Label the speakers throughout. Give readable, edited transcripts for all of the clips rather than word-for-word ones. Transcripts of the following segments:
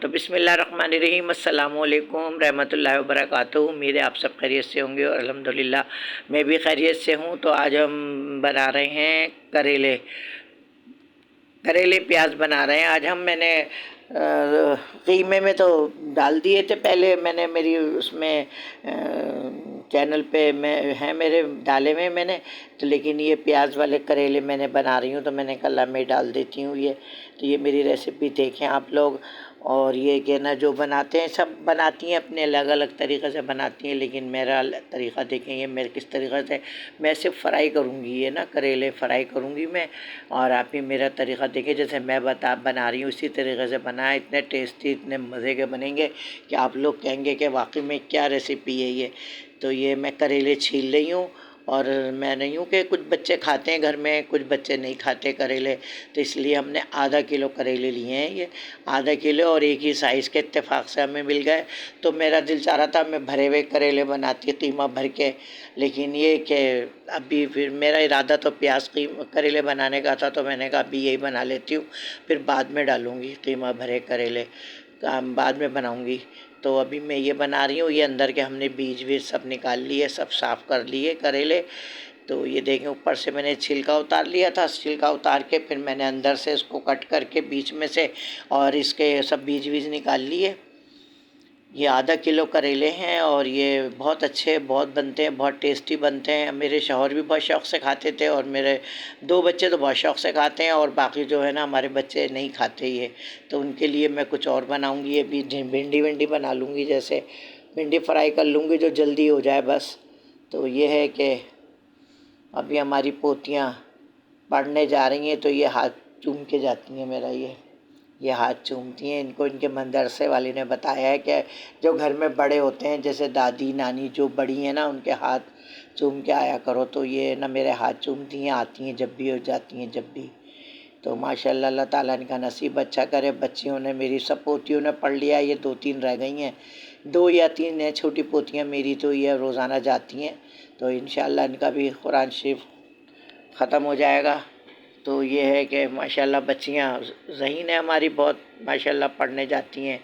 Speaker 1: तो बिस्मिल्लाहिर्रहमानिर्रहीम, अस्सलामु अलैकुम रहमतुल्लाहि व बरकातुहू। उम्मीद है आप सब खैरियत से होंगे और अल्हम्दुलिल्लाह मैं भी खैरियत से हूँ। तो आज हम बना रहे हैं करेले करेले प्याज बना रहे हैं। आज मैंने कीमे में तो डाल दिए थे पहले, मैंने मेरी उसमें चैनल पे मैं है मेरे डाले में मैंने तो, लेकिन ये प्याज वाले करेले मैंने बना रही हूँ तो मैंने कल मैं डाल देती हूँ ये। तो ये मेरी रेसिपी देखें आप लोग। और ये कि ना जो बनाते हैं सब बनाती हैं अपने अलग अलग तरीक़े से बनाती हैं, लेकिन मेरा तरीक़ा देखें ये मेरे किस तरीक़े से मैं सिर्फ फ्राई करूँगी, ये ना करेले फ्राई करूँगी मैं। और आप ही मेरा तरीक़ा देखें जैसे मैं बना रही हूँ इसी तरीक़े से बनाएं। इतने टेस्टी इतने मज़े के बनेंगे कि आप लोग कहेंगे कि वाकई में क्या रेसिपी है ये। तो ये मैं करेले छील रही हूँ और मैं नहीं हूँ कि कुछ बच्चे खाते हैं घर में, कुछ बच्चे नहीं खाते करेले, तो इसलिए हमने आधा किलो करेले लिए हैं। ये आधा किलो और एक ही साइज़ के इत्तेफाक से हमें मिल गए। तो मेरा दिल चाह रहा था मैं भरे हुए करेले बनाती कीमा भर के, लेकिन ये कि अभी फिर मेरा इरादा तो प्याज करेले बनाने का था, तो मैंने कहा अभी यही बना लेती हूँ, फिर बाद में डालूँगी कीमा भरे करेले बाद में बनाऊँगी। तो अभी मैं ये बना रही हूँ। ये अंदर के हमने बीज वीज सब निकाल लिए, सब साफ़ कर लिए करेले। तो ये देखें ऊपर से मैंने छिलका उतार लिया था, छिलका उतार के फिर मैंने अंदर से इसको कट करके बीच में से और इसके सब बीज वीज निकाल लिए। ये आधा किलो करेले हैं और ये बहुत अच्छे बहुत बनते हैं, बहुत टेस्टी बनते हैं। मेरे शौहर भी बहुत शौक़ से खाते थे और मेरे 2 बच्चे तो बहुत शौक़ से खाते हैं, और बाकी जो है ना हमारे बच्चे नहीं खाते ये, तो उनके लिए मैं कुछ और बनाऊंगी। ये भी भिंडी बना लूँगी, जैसे भिंडी फ्राई कर लूँगी जो जल्दी हो जाए बस। तो ये है कि अभी हमारी पोतियाँ पढ़ने जा रही हैं तो ये हाथ चूम के जाती हैं मेरा, ये हाथ चूमती हैं। इनको इनके मदरसे वाले ने बताया है कि जो घर में बड़े होते हैं जैसे दादी नानी जो बड़ी हैं ना, उनके हाथ चूम के आया करो। तो ये ना मेरे हाथ चूमती हैं, आती हैं जब भी हो जाती हैं जब भी। तो माशाल्लाह अल्लाह ताला इनका नसीब अच्छा करे। बच्चियों ने मेरी सब पोतियों ने पढ़ लिया, ये 2-3 रह गई हैं, 2 या 3 हैं छोटी पोतियाँ मेरी, तो ये रोज़ाना जाती हैं। तो इंशाअल्लाह इनका भी कुरान शरीफ ख़त्म हो जाएगा। तो ये है कि माशाल्लाह बच्चियाँ ज़हीन है हमारी बहुत, माशाल्लाह पढ़ने जाती हैं।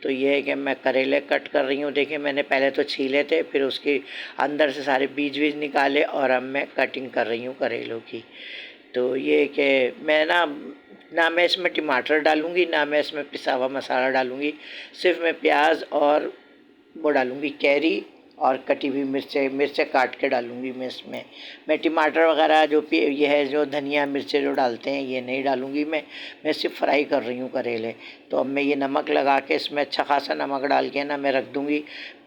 Speaker 1: तो ये है कि मैं करेले कट कर रही हूँ। देखिए मैंने पहले तो छीले थे, फिर उसके अंदर से सारे बीज वीज निकाले और अब मैं कटिंग कर रही हूँ करेलों की। तो ये कि मैं ना मैं इसमें टमाटर डालूँगी, ना मैं इसमें पिसा हुआ मसाला डालूँगी, सिर्फ मैं प्याज और वो डालूँगी कैरी और कटी हुई मिर्चें काट के डालूँगी मैं इसमें। मैं टमाटर वगैरह जो ये है जो धनिया मिर्चें जो डालते हैं ये नहीं डालूँगी मैं सिर्फ फ्राई कर रही हूँ करेले। तो अब मैं ये नमक लगा के इसमें अच्छा खासा नमक डाल के ना मैं रख दूँगी।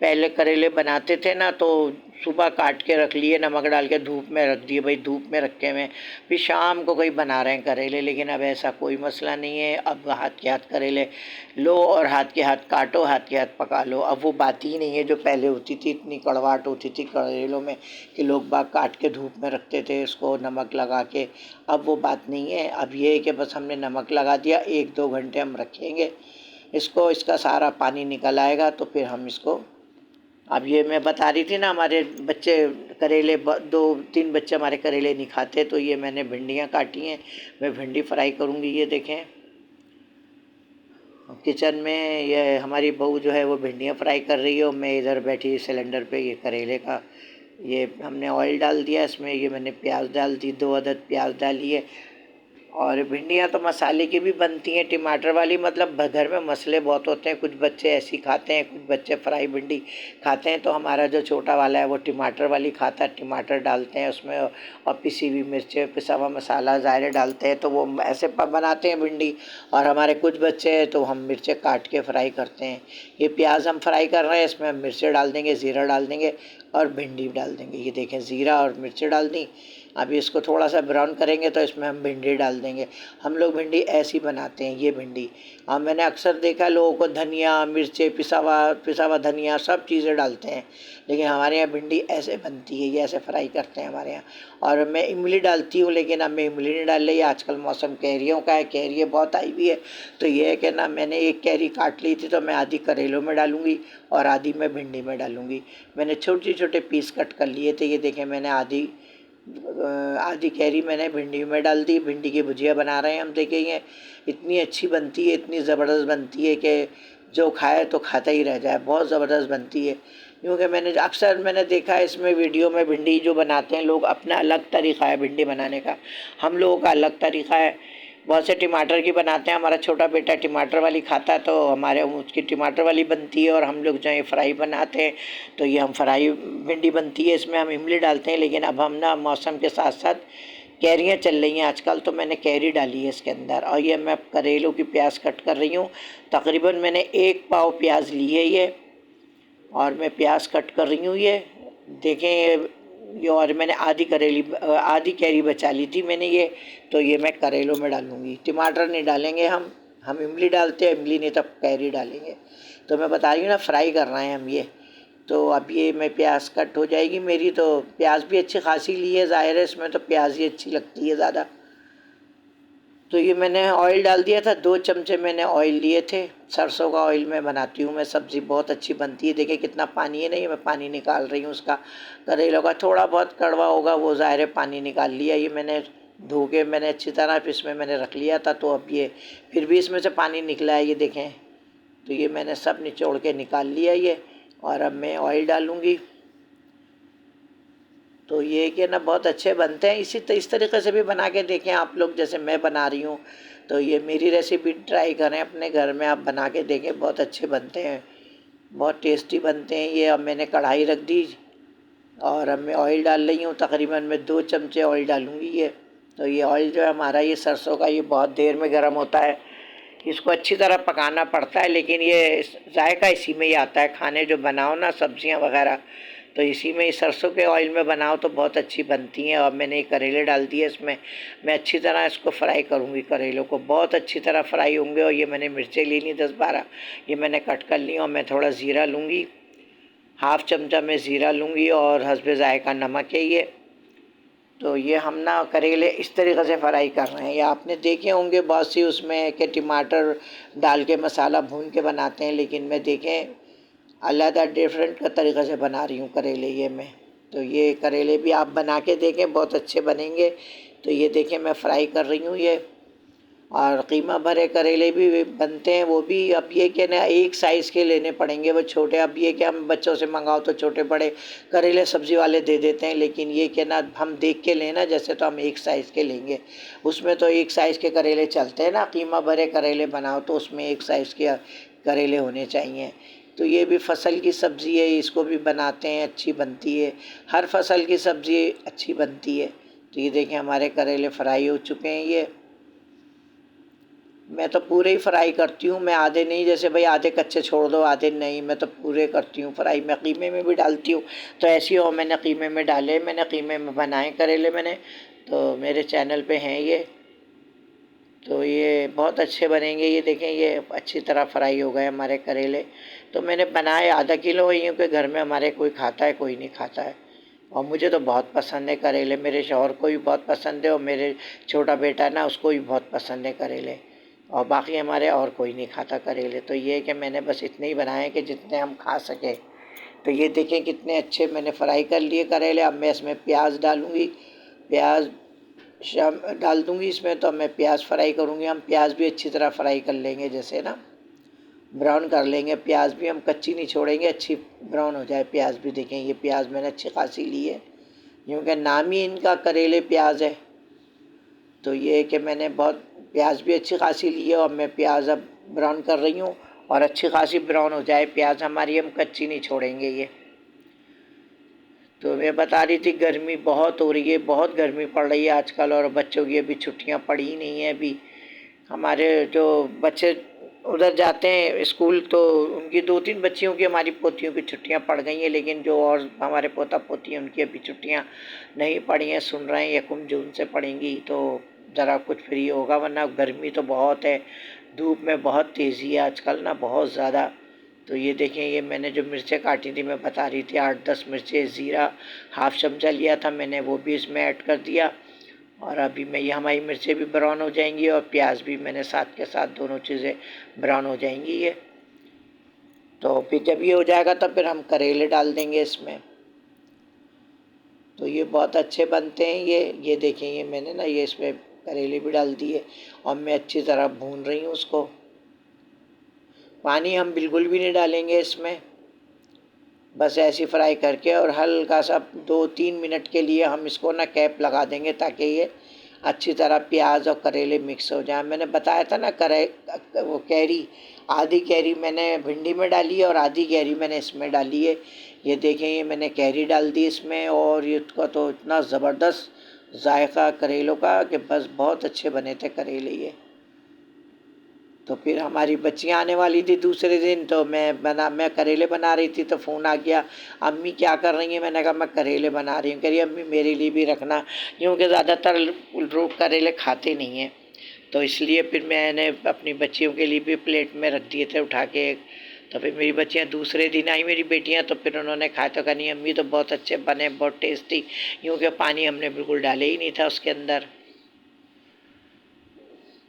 Speaker 1: पहले करेले बनाते थे ना तो सुबह काट के रख लिए नमक डाल के धूप में रख दिए, भाई धूप में रख के मैं फिर शाम को कोई बना रहे हैं करेले। लेकिन अब ऐसा कोई मसला नहीं है, अब हाथ के हाथ करेले लो और हाथ के हाथ काटो, हाथ के हाथ पका लो। अब वो बात ही नहीं है जो पहले होती थी, इतनी कड़वाहट होती थी करेलों में कि लोग बाग काट के धूप में रखते थे इसको नमक लगा के। अब वो बात नहीं है। अब ये है कि बस हमने नमक लगा दिया, 1-2 घंटे हम रखेंगे इसको, इसका सारा पानी निकल आएगा तो फिर हम इसको। अब ये मैं बता रही थी ना हमारे बच्चे करेले 2-3 बच्चे हमारे करेले नहीं खाते, तो ये मैंने भिंडियाँ काटी हैं, मैं भिंडी फ्राई करूँगी। ये देखें किचन में ये हमारी बहू जो है वो भिंडियाँ फ्राई कर रही है और मैं इधर बैठी सिलेंडर पे ये करेले का ये हमने ऑयल डाल दिया इसमें। ये मैंने प्याज डाल दी, 2 अदद प्याज डाली है। और भिंडियाँ तो मसाले की भी बनती हैं, टमाटर वाली, मतलब घर में मसाले बहुत होते हैं। कुछ बच्चे ऐसी खाते हैं, कुछ बच्चे फ्राई भिंडी खाते हैं। तो हमारा जो छोटा वाला है वो टमाटर वाली खाता है, टमाटर डालते हैं उसमें और पिसी हुई मिर्चें पिसा हुआ मसाला ज़ायरे डालते हैं, तो वो ऐसे बनाते हैं भिंडी। और हमारे कुछ बच्चे हैं तो हम मिर्चें काट के फ्राई करते हैं। ये प्याज हम फ्राई कर रहे हैं, इसमें हम मिर्चें डाल देंगे, ज़ीरा डाल देंगे और भिंडी डाल देंगे। ये देखें ज़ीरा और मिर्चें डाल दी। अभी इसको थोड़ा सा ब्राउन करेंगे तो इसमें हम भिंडी डाल देंगे। हम लोग भिंडी ऐसी बनाते हैं ये भिंडी। और मैंने अक्सर देखा लोगों को धनिया मिर्चें पिसा हुआ धनिया सब चीज़ें डालते हैं, लेकिन हमारे यहाँ भिंडी ऐसे बनती है, ये ऐसे फ्राई करते हैं हमारे यहाँ। और मैं इमली डालती हूँ, लेकिन अब मैं इमली नहीं डाल रही। आजकल मौसम कैरियों का है, कैरियाँ बहुत आई हुई है, तो ये है कि ना मैंने एक कैरी काट ली थी तो मैं आधी करेलों में डालूँगी और आधी मैं भिंडी में डालूँगी। मैंने छोटे छोटे पीस कट कर लिए थे। ये देखें मैंने आधी आधी कैरी मैंने भिंडी में डाल दी। भिंडी की भुजिया बना रहे हैं हम, देखेंगे इतनी अच्छी बनती है, इतनी ज़बरदस्त बनती है कि जो खाए तो खाता ही रह जाए। बहुत ज़बरदस्त बनती है, क्योंकि मैंने अक्सर देखा है इसमें वीडियो में भिंडी जो बनाते हैं लोग, अपना अलग तरीक़ा है भिंडी बनाने का, हम लोगों का अलग तरीक़ा है। बहुत से टमाटर की बनाते हैं, हमारा छोटा बेटा टमाटर वाली खाता है तो हमारे उसकी टमाटर वाली बनती है, और हम लोग जो है फ्राई बनाते हैं तो ये हम फ्राई भिंडी बनती है, इसमें हम इमली डालते हैं। लेकिन अब हम ना मौसम के साथ साथ कैरियाँ चल रही हैं आजकल, तो मैंने कैरी डाली है इसके अंदर। और ये मैं करेलों की प्याज कट कर रही हूँ। तकरीबन मैंने 1 पाव प्याज ली है ये, और मैं प्याज कट कर रही हूँ ये, देखें ये। और मैंने आधी कैरी बचा ली थी मैंने ये, तो ये मैं करेलों में डालूँगी। टमाटर नहीं डालेंगे हम इमली डालते हैं, इमली नहीं तब कैरी डालेंगे। तो मैं बता रही हूँ ना, फ्राई कर रहे हैं हम ये। तो अब ये मैं प्याज कट हो जाएगी मेरी, तो प्याज भी अच्छी खासी ली है, ज़ाहिर है इसमें तो प्याज ही अच्छी लगती है ज़्यादा। तो ये मैंने ऑयल डाल दिया था, 2 चमचे मैंने ऑयल लिए थे। सरसों का ऑयल में बनाती हूँ मैं सब्ज़ी, बहुत अच्छी बनती है। देखिए कितना पानी है, नहीं मैं पानी निकाल रही हूँ उसका। करेलों का थोड़ा बहुत कड़वा होगा, वो ज़ाहिर है पानी निकाल लिया। ये मैंने धो के मैंने अच्छी तरह इसमें मैंने रख लिया था, तो अब ये फिर भी इसमें से पानी निकला है, ये देखें। तो ये मैंने सब निचोड़ के निकाल लिया ये, और अब मैं ऑयल डालूँगी। तो ये कि ना बहुत अच्छे बनते हैं। इस तरीके से भी बना के देखें आप लोग, जैसे मैं बना रही हूँ। तो ये मेरी रेसिपी ट्राई करें अपने घर में, आप बना के देखें, बहुत अच्छे बनते हैं, बहुत टेस्टी बनते हैं ये। अब मैंने कढ़ाई रख दी, और अब मैं ऑयल डाल रही हूँ। तकरीबन मैं 2 चमचे ऑयल डालूँगी ये। तो ये ऑयल जो है हमारा, ये सरसों का, ये बहुत देर में गर्म होता है, इसको अच्छी तरह पकाना पड़ता है। लेकिन ये जायका इसी में ही आता है, खाने जो बनाओ ना सब्जियां वगैरह, तो इसी में ही सरसों के ऑयल में बनाओ तो बहुत अच्छी बनती हैं। और मैंने करेले डाल दिए इसमें, मैं अच्छी तरह इसको फ्राई करूँगी। करेलों को बहुत अच्छी तरह फ्राई होंगे। और ये मैंने मिर्चें ली ली 10-12, ये मैंने कट कर ली। और मैं थोड़ा ज़ीरा लूँगी, हाफ़ चमचा मैं ज़ीरा लूँगी, और हस्बे जायका नमक है ये। तो ये हम ना करेले इस तरीक़े से फ्राई कर रहे हैं। या आपने देखे होंगे बहुत सी उसमें कि टमाटर डाल के मसाला भून के बनाते हैं, लेकिन मैं देखें अलग डिफरेंट का तरीक़े से बना रही हूँ करेले ये मैं। तो ये करेले भी आप बना के देखें, बहुत अच्छे बनेंगे। तो ये देखें मैं फ्राई कर रही हूँ ये। और कीमा भरे करेले भी बनते हैं, वो भी अब ये कि ना एक साइज़ के लेने पड़ेंगे, वो छोटे। अब ये कि हम बच्चों से मंगाओ तो छोटे बड़े करेले सब्ज़ी वाले दे देते हैं, लेकिन ये कि ना हम देख के लेना, जैसे तो हम एक साइज़ के लेंगे। उसमें तो एक साइज़ के करेले चलते हैं ना, कीमा भरे करेले बनाओ तो उसमें एक साइज़ के करेले होने चाहिए। तो ये भी फसल की सब्ज़ी है, इसको भी बनाते हैं, अच्छी बनती है। हर फसल की सब्ज़ी अच्छी बनती है। तो ये देखें हमारे करेले फ्राई हो चुके हैं ये। मैं तो पूरे ही फ्राई करती हूँ, मैं आधे नहीं, जैसे भाई आधे कच्चे छोड़ दो आधे नहीं, मैं तो पूरे करती हूँ फ्राई। मैं कीमे में भी डालती हूँ, तो ऐसी हो मैंने कीमे में डाले, मैंने कीमे में बनाए करेले मैंने, तो मेरे चैनल पे हैं ये। तो ये बहुत अच्छे बनेंगे, ये देखें ये अच्छी तरह फ्राई हो गए हमारे करेले। तो मैंने बनाए आधा किलो ही, क्योंकि घर में हमारे कोई खाता है कोई नहीं खाता है। और मुझे तो बहुत पसंद है करेले, मेरे शौहर को भी बहुत पसंद है, और मेरे छोटा बेटा है ना उसको भी बहुत पसंद है करेले। और बाकी हमारे और कोई नहीं खाता करेले। तो ये है कि मैंने बस इतने ही बनाए कि जितने हम खा सकें। तो ये देखें कितने अच्छे मैंने फ्राई कर लिए करेले। अब मैं इसमें प्याज डालूँगी, प्याज शाम डाल दूँगी इसमें। तो मैं प्याज फ्राई करूँगी, हम प्याज भी अच्छी तरह फ्राई कर लेंगे, जैसे ना ब्राउन कर लेंगे। प्याज भी हम कच्ची नहीं छोड़ेंगे, अच्छी ब्राउन हो जाए प्याज भी। देखें ये प्याज मैंने अच्छी खासी ली है, क्योंकि नाम ही इनका करेले प्याज है। तो ये है कि मैंने बहुत प्याज भी अच्छी खासी ली है, और मैं प्याज अब ब्राउन कर रही हूँ। और अच्छी खासी ब्राउन हो जाए प्याज हमारी, हम कच्ची नहीं छोड़ेंगे ये। तो मैं बता रही थी गर्मी बहुत हो रही है, बहुत गर्मी पड़ रही है आजकल, और बच्चों की अभी छुट्टियाँ पड़ी ही नहीं हैं अभी। हमारे जो बच्चे उधर जाते हैं स्कूल, तो उनकी 2-3 बच्चियों की, हमारी पोतियों की छुट्टियां पड़ गई हैं, लेकिन जो और हमारे पोता पोती हैं उनकी अभी छुट्टियां नहीं पड़ी हैं। सुन रहे हैं 1 जून से पड़ेंगी, तो ज़रा कुछ फ्री होगा, वरना गर्मी तो बहुत है, धूप में बहुत तेज़ी है आजकल ना, बहुत ज़्यादा। तो ये देखें ये मैंने जो मिर्चें काटी थी, मैं बता रही थी 8-10 मिर्चें, ज़ीरा हाफ़ चमचा लिया था मैंने, वो भी इसमें ऐड कर दिया। और अभी मैं ये हमारी मिर्चें भी ब्राउन हो जाएंगी, और प्याज भी मैंने साथ के साथ दोनों चीज़ें ब्राउन हो जाएंगी ये। तो फिर जब ये हो जाएगा तब फिर हम करेले डाल देंगे इसमें। तो ये बहुत अच्छे बनते हैं ये देखें, ये मैंने ना ये इसमें करेले भी डाल दिए और मैं अच्छी तरह भून रही हूँ उसको। पानी हम बिल्कुल भी नहीं डालेंगे इसमें, बस ऐसे फ्राई करके और हल्का सा 2-3 मिनट के लिए हम इसको ना कैप लगा देंगे ताकि ये अच्छी तरह प्याज और करेले मिक्स हो जाए। मैंने बताया था ना वो कैरी, आधी कैरी मैंने भिंडी में डाली है और आधी कैरी मैंने इसमें डाली है। ये देखें, ये मैंने कैरी डाल दी इसमें और ये इसका तो इतना ज़बरदस्त जायका करेलों का कि बस बहुत अच्छे बने थे करेले ये। तो फिर हमारी बच्चियाँ आने वाली थी दूसरे दिन, तो मैं करेले बना रही थी तो फ़ोन आ गया, अम्मी क्या कर रही हैं? मैंने कहा मैं करेले बना रही हूँ। कह रही अम्मी मेरे लिए भी रखना, क्योंकि ज़्यादातर लोग करेले खाते नहीं हैं। तो इसलिए फिर मैंने अपनी बच्चियों के लिए भी प्लेट में रख दिए थे उठा के। तो फिर मेरी बच्चियाँ दूसरे दिन आई, मेरी बेटियाँ, तो फिर उन्होंने खाया तो कहा नहीं अम्मी तो बहुत अच्छे बने, बहुत टेस्टी, क्योंकि पानी हमने बिल्कुल डाले ही नहीं था उसके अंदर।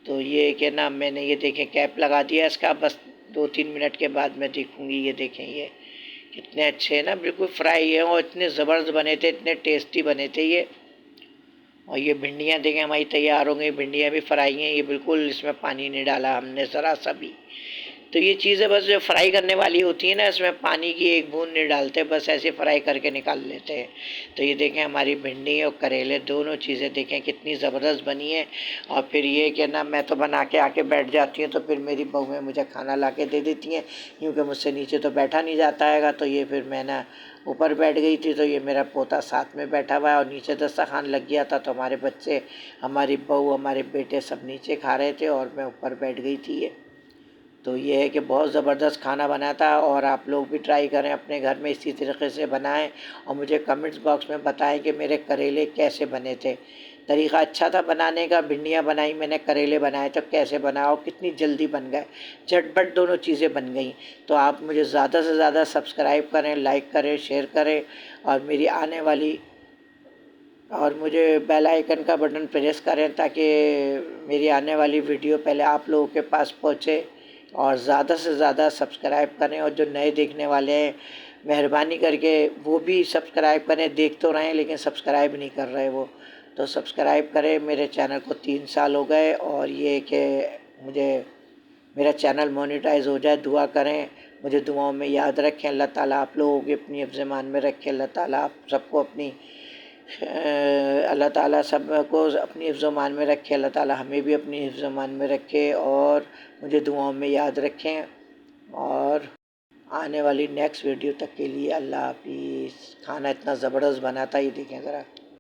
Speaker 1: तो ये क्या नाम, मैंने ये देखें कैप लगा दिया इसका, बस 2-3 मिनट के बाद मैं देखूँगी। ये देखें ये कितने अच्छे हैं ना, बिल्कुल फ्राई है और इतने ज़बरदस्त बने थे, इतने टेस्टी बने थे ये। और ये भिंडियाँ देखें हमारी तैयार हो गई, भिंडियाँ भी फ्राई हैं, ये बिल्कुल इसमें पानी नहीं डाला हमने ज़रा सा भी। तो ये चीज़ें बस जो फ्राई करने वाली होती है ना, इसमें पानी की एक बूंद नहीं डालते, बस ऐसे फ्राई करके निकाल लेते हैं। तो ये देखें हमारी भिंडी और करेले दोनों चीज़ें देखें कितनी ज़बरदस्त बनी है। और फिर ये कि ना मैं तो बना के आके बैठ जाती हूँ, तो फिर मेरी बहुएँ मुझे खाना ला के दे देती हैं, क्योंकि मुझसे नीचे तो बैठा नहीं जाता हैगा। तो ये फिर मैं ना ऊपर बैठ गई थी, तो ये मेरा पोता साथ में बैठा हुआ है और नीचे दस्तरखान लग गया था, तो हमारे बच्चे, हमारी बहू, हमारे बेटे सब नीचे खा रहे थे और मैं ऊपर बैठ गई थी ये। तो ये है कि बहुत ज़बरदस्त खाना बना था और आप लोग भी ट्राई करें, अपने घर में इसी तरीके से बनाएं और मुझे कमेंट्स बॉक्स में बताएं कि मेरे करेले कैसे बने थे। तरीका अच्छा था बनाने का, भिंडियाँ बनाई मैंने, करेले बनाए तो कैसे बनाओ, कितनी जल्दी बन गए, झटपट दोनों चीज़ें बन गई। तो आप मुझे ज़्यादा से ज़्यादा सब्सक्राइब करें, लाइक करें, शेयर करें और मेरी आने वाली, और मुझे बेल आइकन का बटन प्रेस करें ताकि मेरी आने वाली वीडियो पहले आप लोगों के पास पहुँचे। और ज़्यादा से ज़्यादा सब्सक्राइब करें और जो नए देखने वाले हैं मेहरबानी करके वो भी सब्सक्राइब करें, देख तो रहे हैं लेकिन सब्सक्राइब नहीं कर रहे वो, तो सब्सक्राइब करें। मेरे चैनल को 3 साल हो गए और ये कि मुझे मेरा चैनल मोनेटाइज हो जाए, दुआ करें, मुझे दुआओं में याद रखें। अल्लाह ताला आप लोगों की अपनी हिफ्ज़ ईमान में रखे, अल्लाह ताला आप सबको अपनी अल्लाह ताला सबको अपनी हिफ्ज़ ईमान में रखे, अल्लाह ताला हमें भी अपनी हिफ्ज़ ईमान में रखे और मुझे दुआओं में याद रखें। और आने वाली नेक्स्ट वीडियो तक के लिए अल्लाह हाफिज़। खाना इतना ज़बरदस्त बना था, ये देखें ज़रा।